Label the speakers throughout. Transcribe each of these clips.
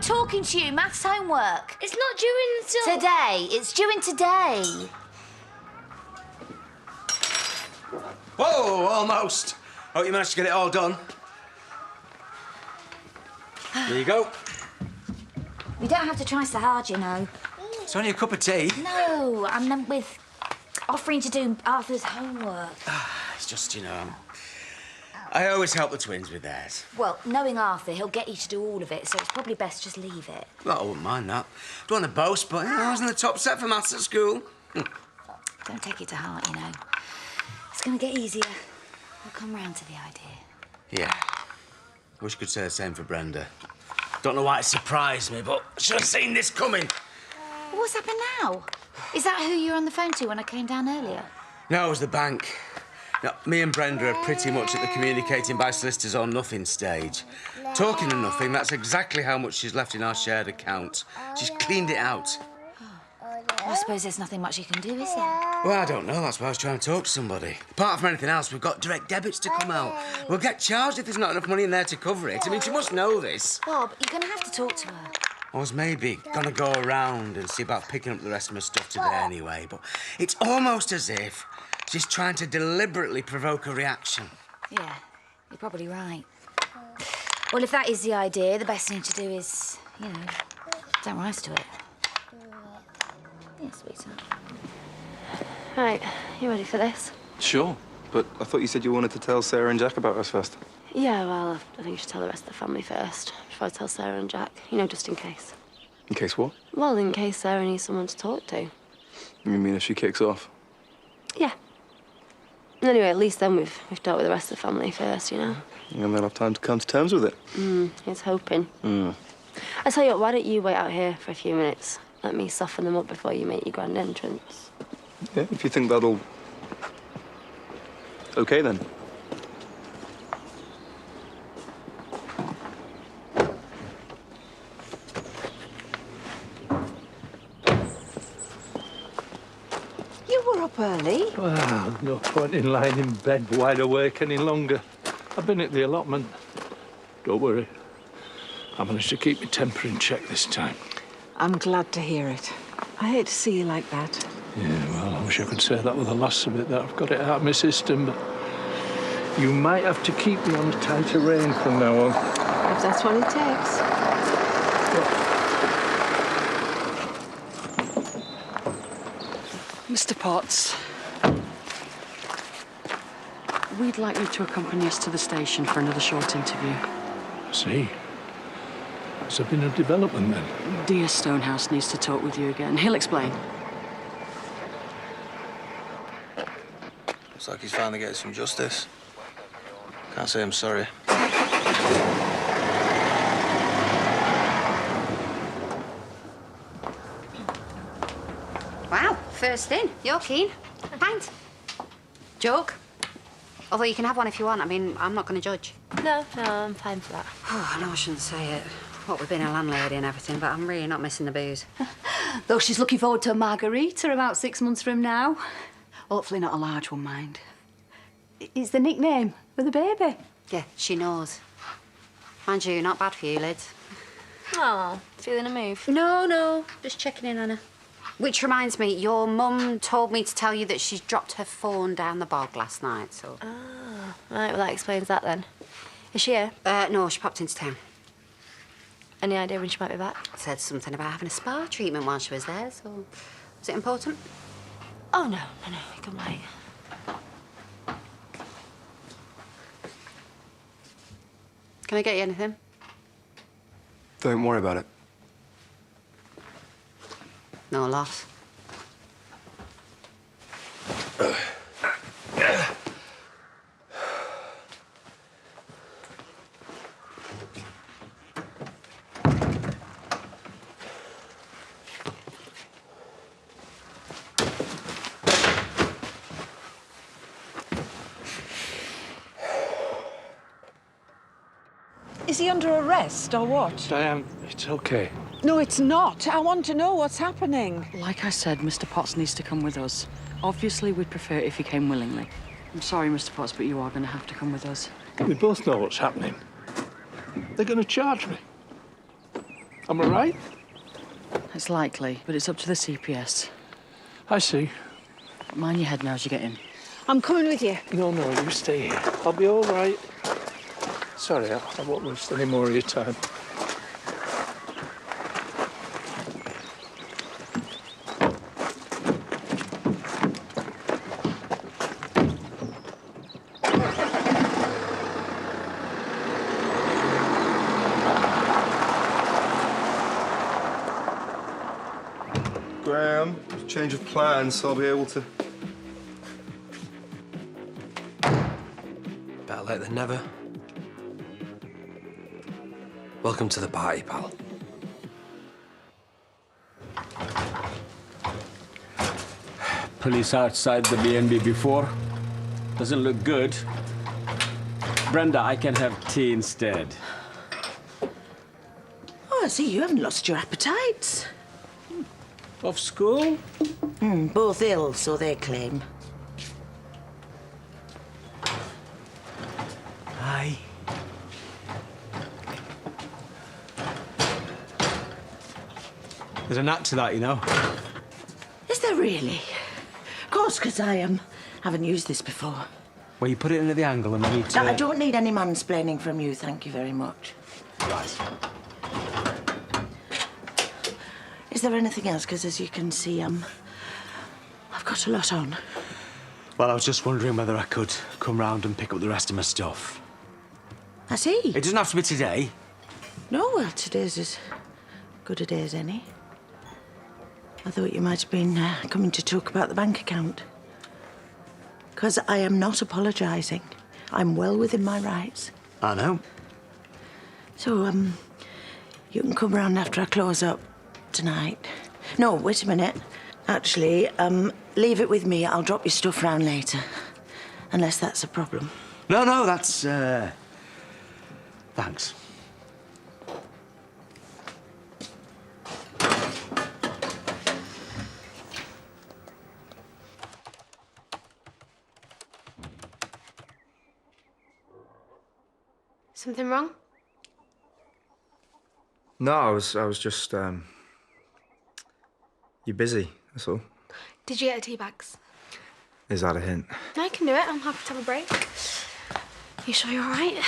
Speaker 1: talking to you. Maths homework.
Speaker 2: It's not due until...
Speaker 1: Today. It's due in today.
Speaker 3: Whoa, almost. Hope you managed to get it all done. There you go.
Speaker 1: You don't have to try so hard, you know.
Speaker 3: It's only a cup of tea.
Speaker 1: No, I meant with offering to do Arthur's homework.
Speaker 3: It's just, you know, I always help the twins with theirs.
Speaker 1: Well, knowing Arthur, he'll get you to do all of it, so it's probably best just leave it.
Speaker 3: Well, I wouldn't mind that. Don't want to boast, but, you know, I was in the top set for maths at school.
Speaker 1: Don't take it to heart, you know. It's going to get easier. We'll come round to the idea.
Speaker 3: Yeah. Wish I could say the same for Brenda. Don't know why it surprised me, but I should have seen this coming.
Speaker 1: Well, what's happened now? Is that who you were on the phone to when I came down earlier?
Speaker 3: No, it was the bank. Now, me and Brenda are pretty much at the communicating by solicitors or nothing stage. Talking of nothing, that's exactly how much she's left in our shared account. She's cleaned it out.
Speaker 1: Well, I suppose there's nothing much you can do, is there?
Speaker 3: Well, I don't know. That's why I was trying to talk to somebody. Apart from anything else, we've got direct debits to come out. We'll get charged if there's not enough money in there to cover it. I mean, she must know this.
Speaker 1: Bob, you're going to have to talk to her.
Speaker 3: I was maybe gonna go around and see about picking up the rest of my stuff today anyway, but it's almost as if she's trying to deliberately provoke a reaction.
Speaker 1: Yeah, you're probably right. Well, if that is the idea, the best thing to do is, you know, don't rise to it. Yeah, sweetheart.
Speaker 2: Right, you ready for this?
Speaker 4: Sure, but I thought you said you wanted to tell Sarah and Jack about us first.
Speaker 2: Yeah, well, I think you should tell the rest of the family first, before I tell Sarah and Jack. You know, just in case.
Speaker 4: In case what?
Speaker 2: Well, in case Sarah needs someone to talk to.
Speaker 4: You mean if she kicks off?
Speaker 2: Yeah. Anyway, at least then we've dealt with the rest of the family first, you know?
Speaker 4: And they'll have time to come to terms with it.
Speaker 2: He's hoping. I tell you what, why don't you wait out here for a few minutes? Let me soften them up before you make your grand entrance.
Speaker 4: Yeah, if you think that'll... OK, then.
Speaker 5: Up early?
Speaker 6: Well, no point in lying in bed wide awake any longer. I've been at the allotment. Don't worry. I managed to keep my temper in check this time.
Speaker 5: I'm glad to hear it. I hate to see you like that.
Speaker 6: Yeah, well, I wish I could say that with the last of it, that I've got it out of my system, but you might have to keep me on a tighter rein from now on.
Speaker 5: If that's what it takes.
Speaker 7: Mr. Potts, we'd like you to accompany us to the station for another short interview.
Speaker 6: I see. Has there been a development then?
Speaker 7: Dear Stonehouse needs to talk with you again. He'll explain.
Speaker 8: Looks like he's finally getting some justice. Can't say I'm sorry.
Speaker 9: Wow, first in. You're keen. A pint. Joke. Although you can have one if you want. I mean, I'm not going to judge.
Speaker 2: No, I'm fine for that.
Speaker 9: Oh, I know I shouldn't say it. What with being a landlady and everything, but I'm really not missing the booze.
Speaker 10: Though she's looking forward to a margarita about 6 months from now. Hopefully not a large one, mind. It's the nickname for the baby.
Speaker 9: Yeah, she knows. Mind you, not bad for you, Lids.
Speaker 2: Oh, feeling a move?
Speaker 9: No, just checking in on her. Which reminds me, your mum told me to tell you that she's dropped her phone down the bog last night, so...
Speaker 2: Ah, right, well, that explains that then. Is she here?
Speaker 9: No, she popped into town.
Speaker 2: Any idea when she might be back?
Speaker 9: Said something about having a spa treatment while she was there, so... Was it important?
Speaker 2: Oh, no, you can wait.
Speaker 9: Can I get you anything?
Speaker 4: Don't worry about it.
Speaker 9: No loss.
Speaker 5: Is he under arrest or what?
Speaker 6: Diane, it's OK.
Speaker 5: No, it's not. I want to know what's happening.
Speaker 7: Like I said, Mr. Potts needs to come with us. Obviously, we'd prefer it if he came willingly. I'm sorry, Mr. Potts, but you are going to have to come with us.
Speaker 6: We both know what's happening. They're going to charge me. Am I right?
Speaker 7: It's likely, but it's up to the CPS.
Speaker 6: I see.
Speaker 7: Mind your head now as you get in.
Speaker 5: I'm coming with you.
Speaker 6: No, you stay here. I'll be all right. Sorry, I won't waste any more of your time.
Speaker 4: Graham, change of plans, so I'll be able to...
Speaker 8: Better late than never. Welcome to the party, pal.
Speaker 11: Police outside the B&B before. Doesn't look good. Brenda, I can have tea instead.
Speaker 5: Oh, I see you haven't lost your appetites.
Speaker 11: Off school?
Speaker 5: Both ill, so they claim.
Speaker 11: Aye. There's a knack to that, you know.
Speaker 5: Is there really? Of course, because I haven't used this before.
Speaker 11: Well, you put it into the angle and then you turn...
Speaker 5: I don't need any mansplaining from you, thank you very much.
Speaker 11: Right.
Speaker 5: Is there anything else? Because as you can see, I've got a lot on.
Speaker 11: Well, I was just wondering whether I could come round and pick up the rest of my stuff.
Speaker 5: I see.
Speaker 11: It doesn't have to be today.
Speaker 5: No, well, today's as good a day as any. I thought you might have been coming to talk about the bank account. Because I am not apologising. I'm well within my rights.
Speaker 11: I know.
Speaker 5: So, you can come round after I close up tonight. No, wait a minute. Actually, leave it with me. I'll drop your stuff round later. Unless that's a problem.
Speaker 11: No, that's, thanks.
Speaker 12: Something wrong?
Speaker 4: No, I was just, You're busy, that's all.
Speaker 12: Did you get the tea bags?
Speaker 4: Is that a hint?
Speaker 12: No, I can do it. I'm happy to have a break. You sure you're all right?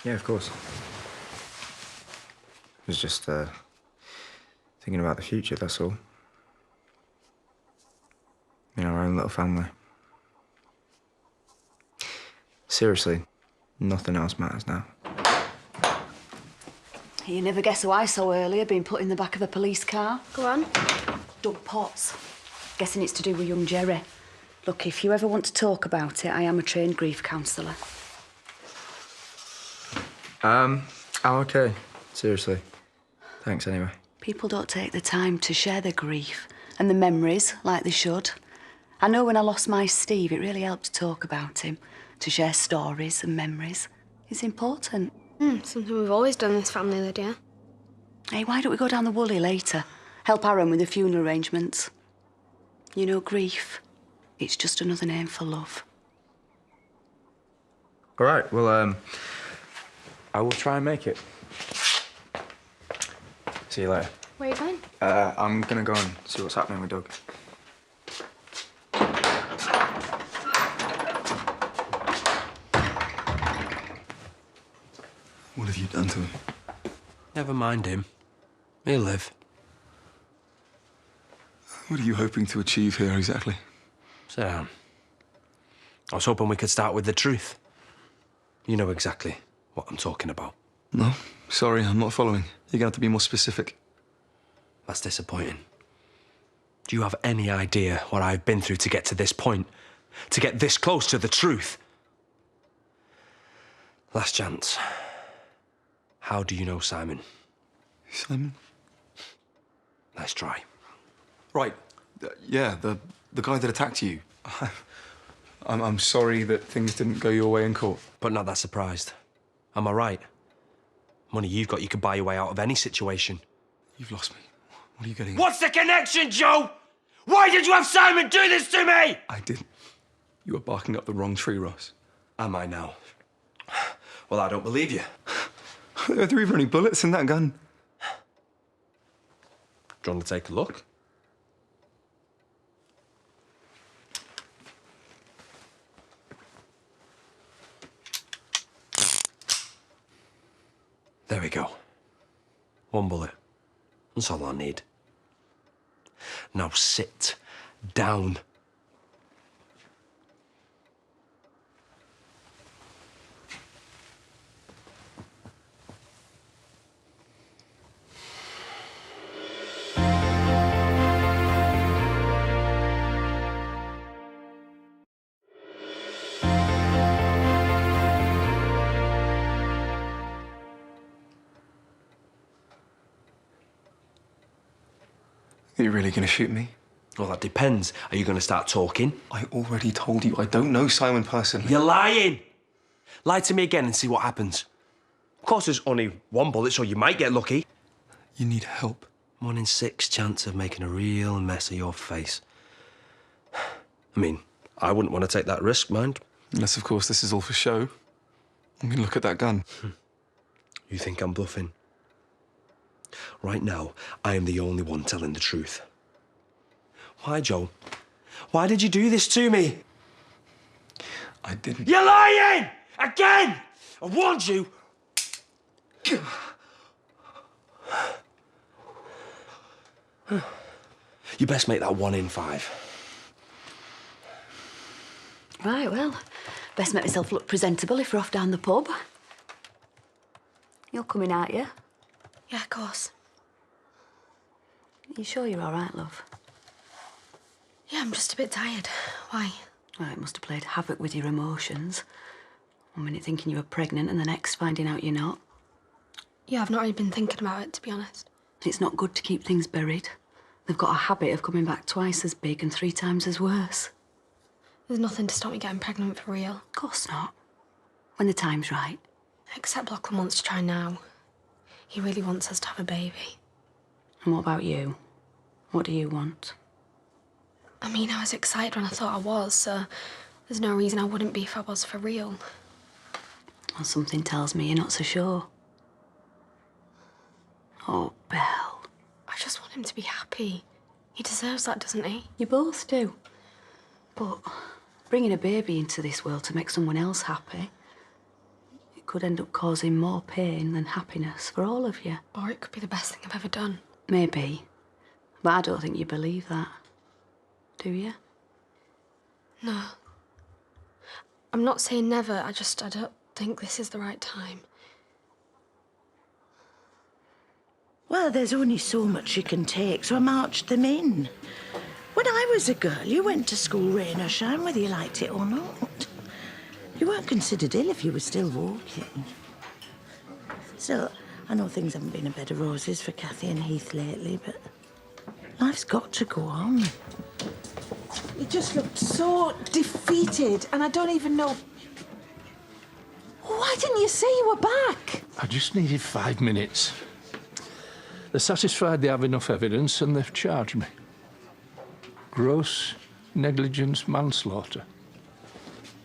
Speaker 4: Yeah, of course. I was just, thinking about the future, that's all. In our own little family. Seriously, nothing else matters now.
Speaker 10: You never guess who I saw earlier being put in the back of a police car.
Speaker 12: Go on.
Speaker 10: Doug Potts. Guessing it's to do with young Jerry. Look, if you ever want to talk about it, I am a trained grief counsellor.
Speaker 4: I'm okay. Seriously. Thanks anyway.
Speaker 10: People don't take the time to share their grief and the memories like they should. I know when I lost my Steve, it really helped to talk about him, to share stories and memories. It's important.
Speaker 12: Something we've always done in this family, Lydia.
Speaker 10: Hey, why don't we go down the Woolly later? Help Aaron with the funeral arrangements. You know, grief, it's just another name for love.
Speaker 4: All right, well, I will try and make it. See you later.
Speaker 12: Where are you going?
Speaker 4: I'm gonna go and see what's happening with Doug. What have you done to him?
Speaker 8: Never mind him. He'll live.
Speaker 4: What are you hoping to achieve here, exactly?
Speaker 8: Sit down. I was hoping we could start with the truth. You know exactly what I'm talking about.
Speaker 4: No, sorry, I'm not following. You're gonna have to be more specific.
Speaker 8: That's disappointing. Do you have any idea what I've been through to get to this point? To get this close to the truth? Last chance. How do you know Simon?
Speaker 4: Simon?
Speaker 8: Let's try.
Speaker 4: Right. Yeah, the guy that attacked you. I'm sorry that things didn't go your way in court.
Speaker 8: But not that surprised. Am I right? Money you've got, you could buy your way out of any situation.
Speaker 4: You've lost me. What are you getting at?
Speaker 8: What's the connection, Joe? Why did you have Simon do this to me?
Speaker 4: I didn't. You were barking up the wrong tree, Ross.
Speaker 8: Am I now? Well, I don't believe you.
Speaker 4: Are there even any bullets in that gun?
Speaker 8: Do you want to take a look? There we go. One bullet. That's all I need. Now sit down.
Speaker 4: Are you really going to shoot me?
Speaker 8: Well, that depends. Are you going to start talking?
Speaker 4: I already told you I don't know Simon personally.
Speaker 8: You're lying! Lie to me again and see what happens. Of course, there's only one bullet, so you might get lucky.
Speaker 4: You need help.
Speaker 8: 1 in 6 chance of making a real mess of your face. I mean, I wouldn't want to take that risk, mind.
Speaker 4: Unless, of course, this is all for show. I mean, look at that gun.
Speaker 8: You think I'm bluffing? Right now, I am the only one telling the truth. Why, Joe? Why did you do this to me?
Speaker 4: I didn't.
Speaker 8: You're lying! Again! I warned you! You best make that 1 in 5.
Speaker 10: Right, well, best make myself look presentable if we're off down the pub. You're coming, aren't you?
Speaker 12: Yeah, of course.
Speaker 10: You sure you're all right, love?
Speaker 12: Yeah, I'm just a bit tired. Why?
Speaker 10: Well, it must have played havoc with your emotions. 1 minute thinking you were pregnant and the next finding out you're not.
Speaker 12: Yeah, I've not really been thinking about it, to be honest.
Speaker 10: It's not good to keep things buried. They've got a habit of coming back twice as big and 3 times as worse.
Speaker 12: There's nothing to stop me getting pregnant for real.
Speaker 10: Of course not. When the time's right.
Speaker 12: Except Lachlan wants to try now. He really wants us to have a baby.
Speaker 10: And what about you? What do you want?
Speaker 12: I mean, I was excited when I thought I was, so there's no reason I wouldn't be if I was for real.
Speaker 10: Well, something tells me you're not so sure. Oh, Belle.
Speaker 12: I just want him to be happy. He deserves that, doesn't he?
Speaker 10: You both do. But bringing a baby into this world to make someone else happy, it could end up causing more pain than happiness for all of you.
Speaker 12: Or it could be the best thing I've ever done.
Speaker 10: Maybe. But I don't think you believe that. Do you?
Speaker 12: No. I'm not saying never, I don't think this is the right time.
Speaker 5: Well, there's only so much you can take, so I marched them in. When I was a girl, you went to school rain or shine, whether you liked it or not. You weren't considered ill if you were still walking. Still, I know things haven't been a bed of roses for Kathy and Heath lately, but life's got to go on.
Speaker 13: He just looked so defeated, and I don't even know... Why didn't you say you were back?
Speaker 6: I just needed 5 minutes. They're satisfied they have enough evidence and they've charged me. Gross negligence manslaughter.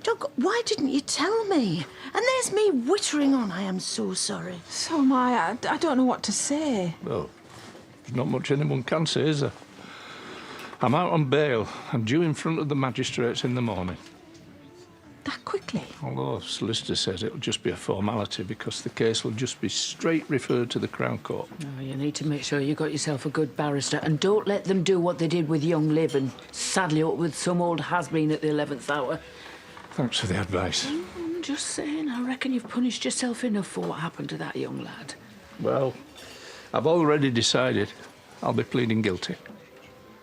Speaker 5: Doug, why didn't you tell me? And there's me wittering on, I am so sorry.
Speaker 13: So am I. I don't know what to say.
Speaker 6: Well, there's not much anyone can say, is there? I'm out on bail. I'm due in front of the magistrates in the morning.
Speaker 13: That quickly?
Speaker 6: Although solicitor says it'll just be a formality because the case will just be straight referred to the Crown Court.
Speaker 7: Oh, you need to make sure you got yourself a good barrister and don't let them do what they did with young Liv and saddle you up with some old has-been at the 11th hour.
Speaker 6: Thanks for the advice.
Speaker 7: I'm just saying, I reckon you've punished yourself enough for what happened to that young lad.
Speaker 6: Well, I've already decided I'll be pleading guilty.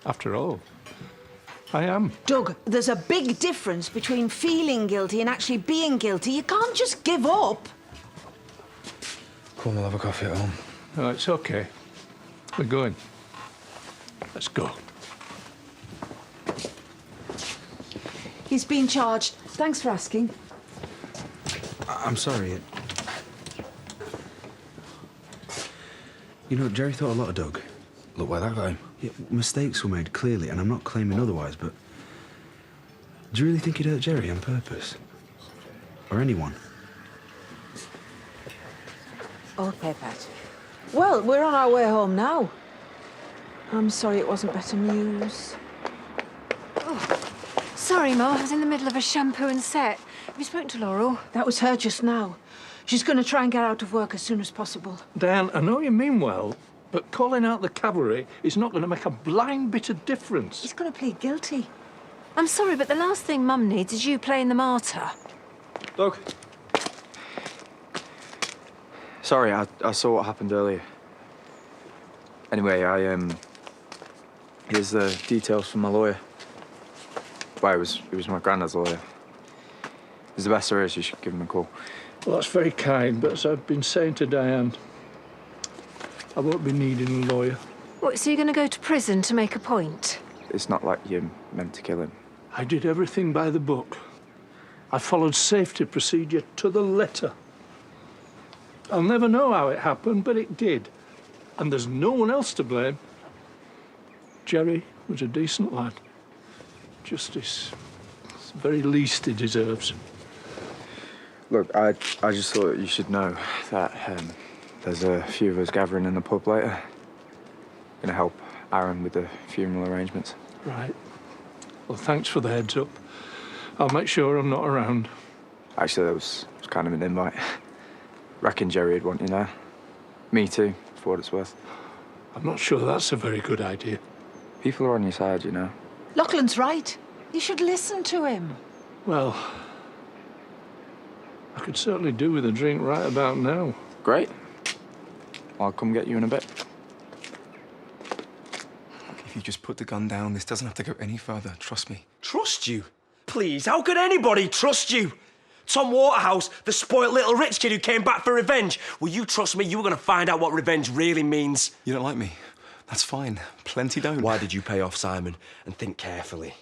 Speaker 6: After all, I am.
Speaker 13: Doug, there's a big difference between feeling guilty and actually being guilty. You can't just give up.
Speaker 4: Come on, we'll have a coffee at home.
Speaker 6: No, it's okay. We're going. Let's go.
Speaker 13: He's been charged. Thanks for asking.
Speaker 14: I'm sorry. You know, Jerry thought a lot of Doug.
Speaker 4: Look where that got him.
Speaker 14: Yeah, mistakes were made, clearly, and I'm not claiming otherwise, but... Do you really think he'd hurt Jerry on purpose? Or anyone?
Speaker 13: OK, Pat. Well, we're on our way home now. I'm sorry it wasn't better news.
Speaker 15: Sorry, Mo. I was in the middle of a shampoo and set. Have you spoken to Laurel?
Speaker 13: That was her just now. She's going to try and get out of work as soon as possible.
Speaker 6: Diane, I know you mean well, but calling out the cavalry is not going to make a blind bit of difference.
Speaker 13: He's going to plead guilty.
Speaker 15: I'm sorry, but the last thing Mum needs is you playing the martyr.
Speaker 4: Doug. Sorry, I saw what happened earlier. Anyway, here's the details from my lawyer. Well, it was my granddad's lawyer. He's the best there is. You should give him a call.
Speaker 6: Well, that's very kind, but as I've been saying to Diane, I won't be needing a lawyer.
Speaker 15: What, so you're going to go to prison to make a point?
Speaker 4: It's not like you're meant to kill him.
Speaker 6: I did everything by the book. I followed safety procedure to the letter. I'll never know how it happened, but it did. And there's no one else to blame. Jerry was a decent lad. Justice. It's the very least he deserves.
Speaker 4: Look, I just thought you should know that there's a few of us gathering in the pub later. Gonna help Aaron with the funeral arrangements.
Speaker 6: Right. Well, thanks for the heads up. I'll make sure I'm not around.
Speaker 4: Actually, that was kind of an invite. Reckon Jerry'd want you there. Me too, for what it's worth.
Speaker 6: I'm not sure that's a very good idea.
Speaker 4: People are on your side, you know.
Speaker 13: Lachlan's right. You should listen to him.
Speaker 6: Well, I could certainly do with a drink right about now.
Speaker 4: Great. I'll come get you in a bit. If you just put the gun down, this doesn't have to go any further. Trust me.
Speaker 8: Trust you? Please, how could anybody trust you? Tom Waterhouse, the spoilt little rich kid who came back for revenge. Will you trust me? You were going to find out what revenge really means.
Speaker 4: You don't like me? That's fine. Plenty don't.
Speaker 8: Why did you pay off Simon? And think carefully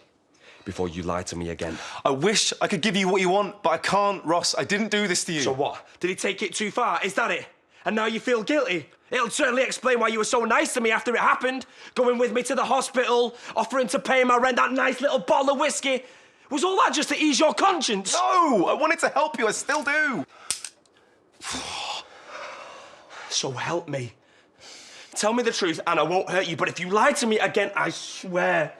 Speaker 8: before you lie to me again.
Speaker 4: I wish I could give you what you want, but I can't, Ross. I didn't do this to you.
Speaker 8: So what? Did he take it too far? Is that it? And now you feel guilty? It'll certainly explain why you were so nice to me after it happened. Going with me to the hospital, offering to pay my rent, that nice little bottle of whiskey. Was all that just to ease your conscience?
Speaker 4: No! I wanted to help you. I still do.
Speaker 8: So help me. Tell me the truth and I won't hurt you, but if you lie to me again, I swear.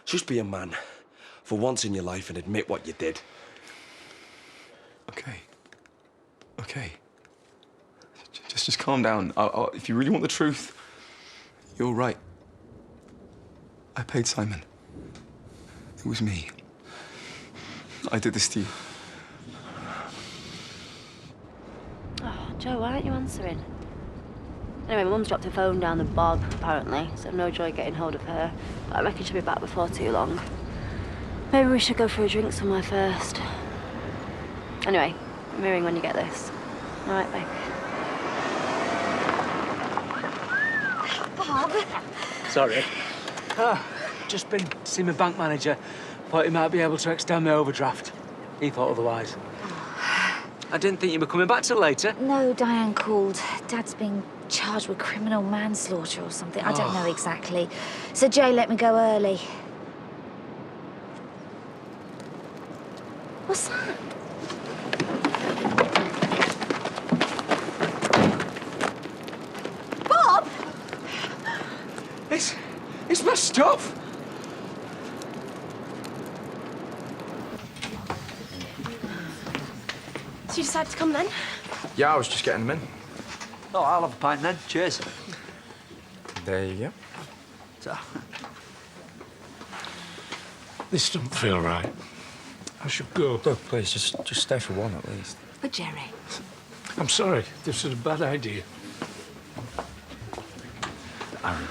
Speaker 8: Just be a man for once in your life and admit what you did.
Speaker 4: Okay. Okay. Just calm down. If you really want the truth, you're right. I paid Simon. It was me. I did this to you.
Speaker 2: Oh, Joe, why aren't you answering? Anyway, my mum's dropped her phone down the bog, apparently, so no joy getting hold of her. But I reckon she'll be back before too long. Maybe we should go for a drink somewhere first. Anyway, I'm ring when you get this. All right, bye.
Speaker 15: Bob?
Speaker 7: Sorry. Just been seeing my bank manager. Thought he might be able to extend my overdraft. He thought otherwise. I didn't think you were coming back till later.
Speaker 1: No, Diane called. Dad's being charged with criminal manslaughter or something. I don't know exactly. So Jay let me go early. What's that?
Speaker 15: Bob!
Speaker 6: It's my stuff.
Speaker 12: So you decided to come then?
Speaker 4: Yeah, I was just getting them in.
Speaker 7: Oh, I'll have a pint then. Cheers.
Speaker 4: There you go.
Speaker 7: So,
Speaker 6: This doesn't feel right. I should go.
Speaker 4: Look, please, just stay for one at least.
Speaker 15: But Jerry.
Speaker 6: I'm sorry. This is a bad idea.
Speaker 4: Aaron.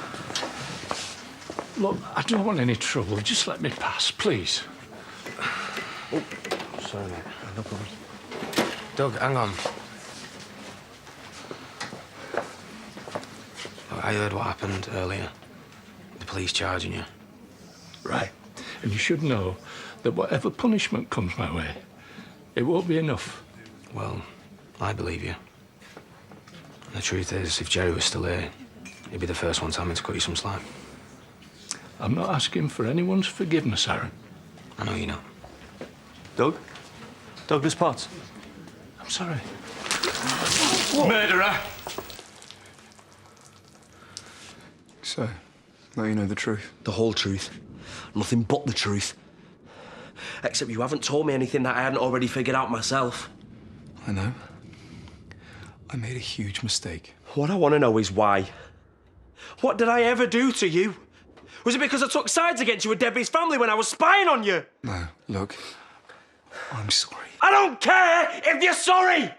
Speaker 6: Look, I don't want any trouble. Just let me pass, please.
Speaker 3: Oh, sorry, mate. No problem. Doug, hang on. Look, I heard what happened earlier. The police charging you.
Speaker 6: Right. And you should know that whatever punishment comes my way, it won't be enough.
Speaker 3: Well, I believe you. And the truth is, if Jerry was still here, he'd be the first one telling me to cut you some slack.
Speaker 6: I'm not asking for anyone's forgiveness, Aaron.
Speaker 3: I know you're not.
Speaker 16: Doug? Douglas Potts?
Speaker 6: I'm sorry.
Speaker 3: Murderer!
Speaker 4: So, now you know the truth.
Speaker 8: The whole truth. Nothing but the truth. Except you haven't told me anything that I hadn't already figured out myself.
Speaker 4: I know. I made a huge mistake.
Speaker 8: What I want to know is why. What did I ever do to you? Was it because I took sides against you with Debbie's family when I was spying on you?
Speaker 4: No, look, I'm sorry.
Speaker 8: I don't care if you're sorry!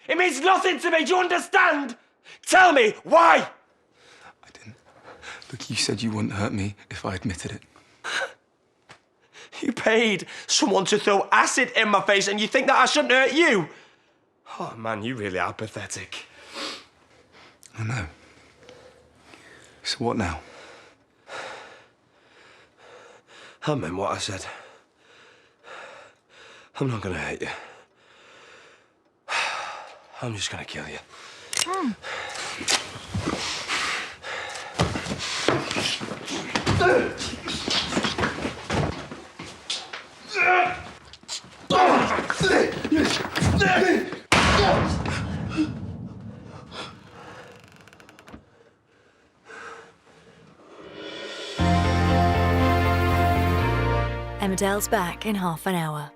Speaker 8: It means nothing to me, do you understand? Tell me, why?
Speaker 4: Look, you said you wouldn't hurt me if I admitted it.
Speaker 8: You paid someone to throw acid in my face and you think that I shouldn't hurt you? Oh, man, you really are pathetic.
Speaker 4: I know. So what now?
Speaker 8: I meant what I said. I'm not gonna hurt you. I'm just gonna kill you.
Speaker 16: Emmerdale's back in half an hour.